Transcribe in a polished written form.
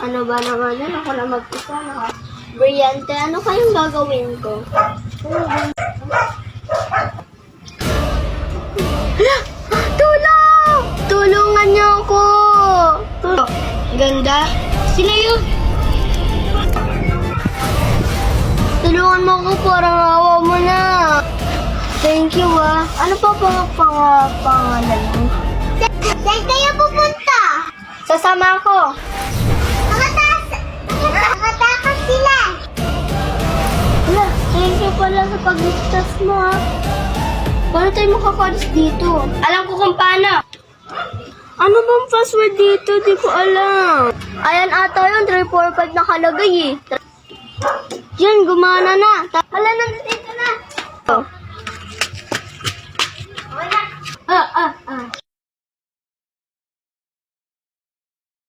Ano ba naman yan? Ako na mag-isa. Brillante, ano kayong gagawin ko? Hala! Tulong! Tulungan niyo ako! Ganda. Sila yun. Tulungan mo ako, parang awa mo na. Thank you, ah. Ano pa pangalan mo? Saan kayo pupunta? Sasama ako. Nakatakas sila. Wala, thank you pala sa pag-discuss mo, ha. Paano tayo makakalis dito? Alam ko kung paano. Ano bang password dito? Di ko alam. Ayan ata yun, 345 nakalagay eh. Yan, gumana na. Hala, nandito na. Oh. Okay na.